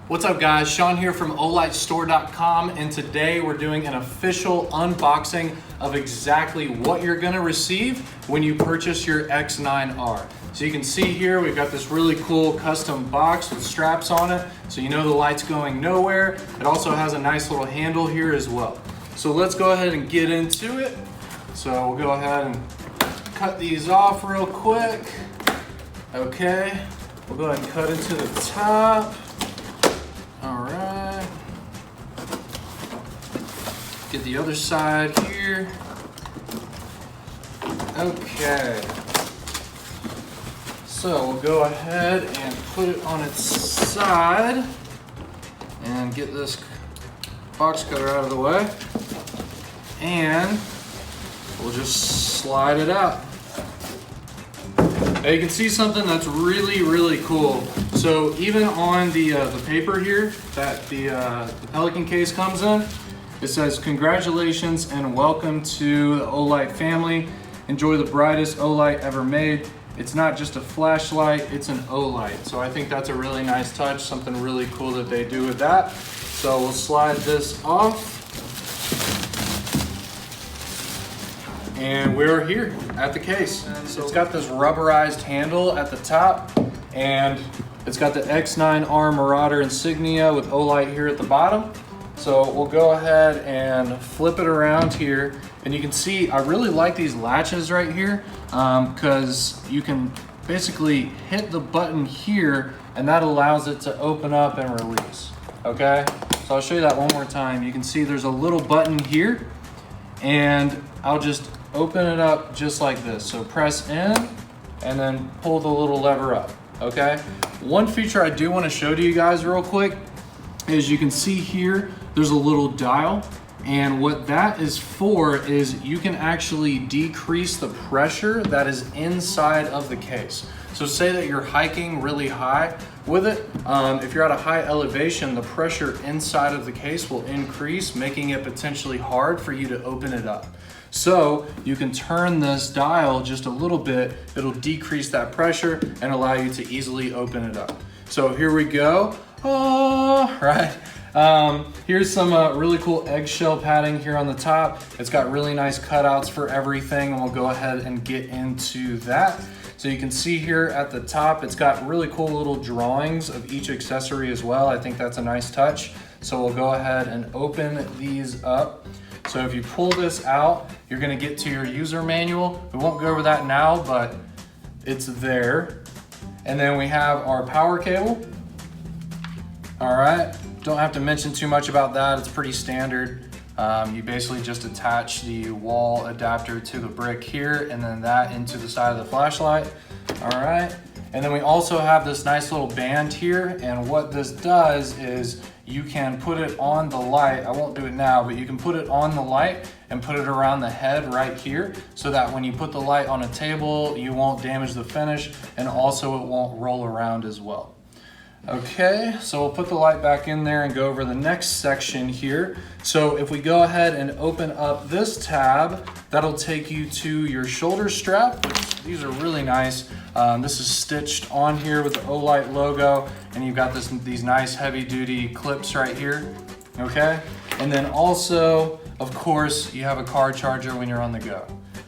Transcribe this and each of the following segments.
What's up guys, Sean here from olightstore.com, and today we're doing an official unboxing of exactly what you're gonna receive when you purchase your X9R. So you can see here, we've got this really cool custom box with straps on it, so you know the light's going nowhere. It also has a nice little handle here as well. So let's go ahead and get into it. So we'll go ahead and cut these off real quick. Okay, we'll go ahead and cut into the top. All right, get the other side here. Okay, so we'll go ahead and put it on its side and get this box cutter out of the way, and we'll just slide it out. Now you can see something that's really cool. So even on the paper here that the Pelican case comes in, it says, "Congratulations and welcome to the Olight family. Enjoy the brightest Olight ever made. It's not just a flashlight, it's an Olight." So I think that's a really nice touch, something really cool that they do with that. So we'll slide this off. And we're here at the case. So it's got this rubberized handle at the top, and it's got the X9R Marauder insignia with Olight here at the bottom. So we'll go ahead and flip it around here, and you can see I really like these latches right here because you can basically hit the button here and that allows it to open up and release. Okay, so I'll show you that one more time. You can see there's a little button here, and I'll just open it up just like this. So press in and then pull the little lever up, okay? One feature I do want to show to you guys real quick is you can see here, there's a little dial, and what that is for is you can actually decrease the pressure that is inside of the case. So say that you're hiking really high with it, if you're at a high elevation, the pressure inside of the case will increase, making it potentially hard for you to open it up. So you can turn this dial just a little bit, it'll decrease that pressure and allow you to easily open it up. So here we go, right? Here's some really cool eggshell padding here on the top. It's got really nice cutouts for everything, and we'll go ahead and get into that. So you can see here at the top, it's got really cool little drawings of each accessory as well. I think that's a nice touch. So we'll go ahead and open these up. So if you pull this out, you're gonna get to your user manual. We won't go over that now, but it's there. And then we have our power cable. All right, don't have to mention too much about that. It's pretty standard. You basically just attach the wall adapter to the brick here and then that into the side of the flashlight. All right, and then we also have this nice little band here, and what this does is you can put it on the light. I won't do it now, but you can put it on the light and put it around the head right here so that when you put the light on a table, you won't damage the finish, and also it won't roll around as well. Okay, so we'll put the light back in there and go over the next section here. So if we go ahead and open up this tab, that'll take you to your shoulder strap, which these are really nice. This is stitched on here with the Olight logo, and you've got these nice heavy duty clips right here, okay? And then also, of course, you have a car charger when you're on the go.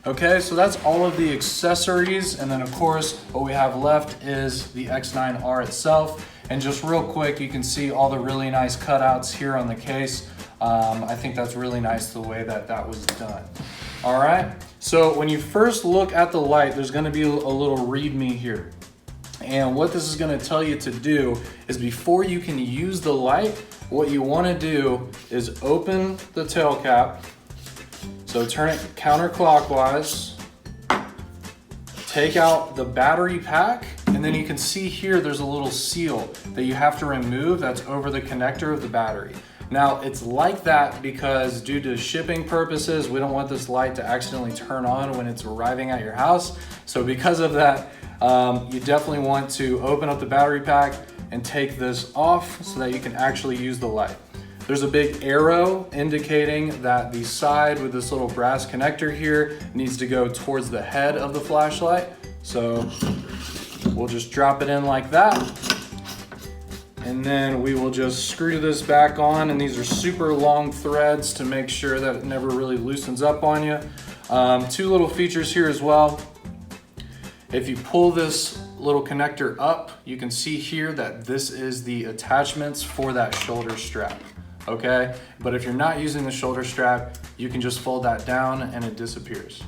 Okay, so that's all of the accessories, and then of course, what we have left is the X9R itself. And just real quick, you can see all the really nice cutouts here on the case. I think that's really nice the way that that was done. All right, so when you first look at the light, there's gonna be a little README here. And what this is gonna tell you to do is before you can use the light, what you wanna do is open the tail cap. So turn it counterclockwise, take out the battery pack, and then you can see here there's a little seal that you have to remove that's over the connector of the battery. Now it's like that because due to shipping purposes, we don't want this light to accidentally turn on when it's arriving at your house. So because of that, you definitely want to open up the battery pack and take this off so that you can actually use the light. There's a big arrow indicating that the side with this little brass connector here needs to go towards the head of the flashlight. So we'll just drop it in like that. And then we will just screw this back on, and these are super long threads to make sure that it never really loosens up on you. Two little features here as well. If you pull this little connector up, you can see here that this is the attachments for that shoulder strap, okay? But if you're not using the shoulder strap, you can just fold that down and it disappears.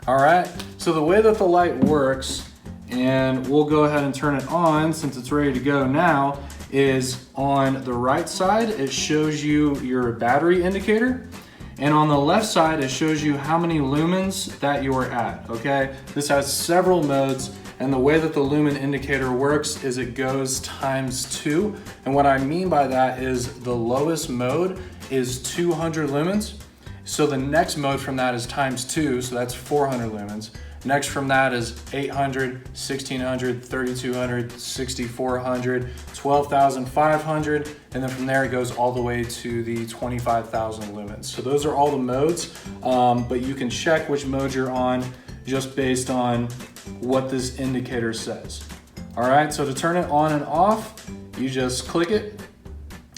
All right, so the way that the light works, and we'll go ahead and turn it on since it's ready to go now, is on the right side, it shows you your battery indicator. And on the left side, it shows you how many lumens that you are at, okay? This has several modes, and the way that the lumen indicator works is it goes ×2. And what I mean by that is the lowest mode is 200 lumens. So the next mode from that is ×2, so that's 400 lumens. Next from that is 800, 1600, 3200, 6400, 12,500, and then from there it goes all the way to the 25,000 lumens. So those are all the modes, but you can check which mode you're on just based on what this indicator says. All right, so to turn it on and off, you just click it,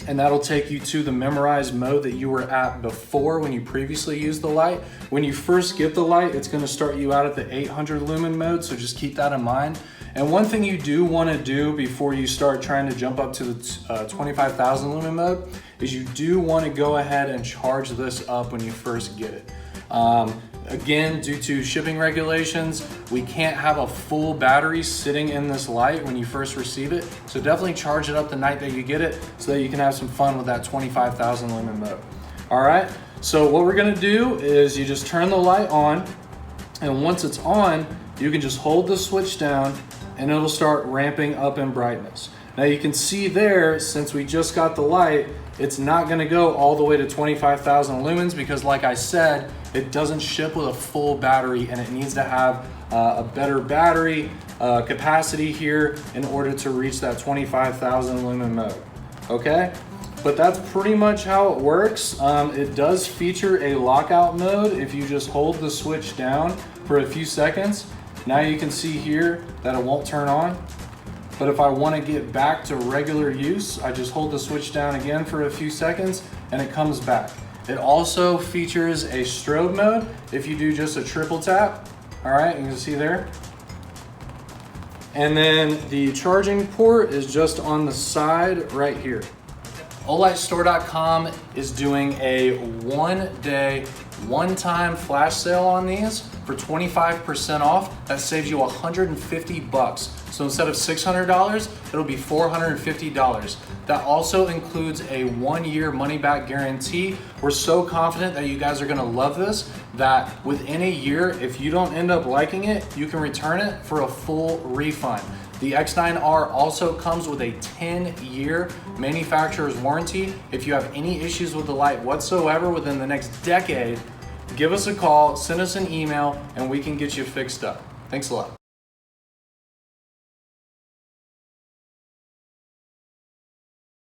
and that'll take you to the memorized mode that you were at before when you previously used the light. When you first get the light, it's gonna start you out at the 800 lumen mode, so just keep that in mind. And one thing you do wanna do before you start trying to jump up to the 25,000 lumen mode is you do wanna go ahead and charge this up when you first get it. Again, due to shipping regulations, we can't have a full battery sitting in this light when you first receive it. So definitely charge it up the night that you get it so that you can have some fun with that 25,000 lumen mode. All right, so what we're gonna do is you just turn the light on, and once it's on, you can just hold the switch down and it'll start ramping up in brightness. Now you can see there, since we just got the light, it's not gonna go all the way to 25,000 lumens because like I said, it doesn't ship with a full battery and it needs to have a better battery capacity here in order to reach that 25,000 lumen mode, okay? But that's pretty much how it works. It does feature a lockout mode if you just hold the switch down for a few seconds. Now you can see here that it won't turn on. But if I want to get back to regular use, I just hold the switch down again for a few seconds and it comes back. It also features a strobe mode if you do just a triple tap. All right, you can see there. And then the charging port is just on the side right here. OLightStore.com is doing a one-day, one-time flash sale on these for 25% off. That saves you $150. So instead of $600, it'll be $450. That also includes a 1-year money-back guarantee. We're so confident that you guys are gonna love this that within a year, if you don't end up liking it, you can return it for a full refund. The X9R also comes with a 10-year manufacturer's warranty. If you have any issues with the light whatsoever within the next decade, give us a call, send us an email, and we can get you fixed up. Thanks a lot.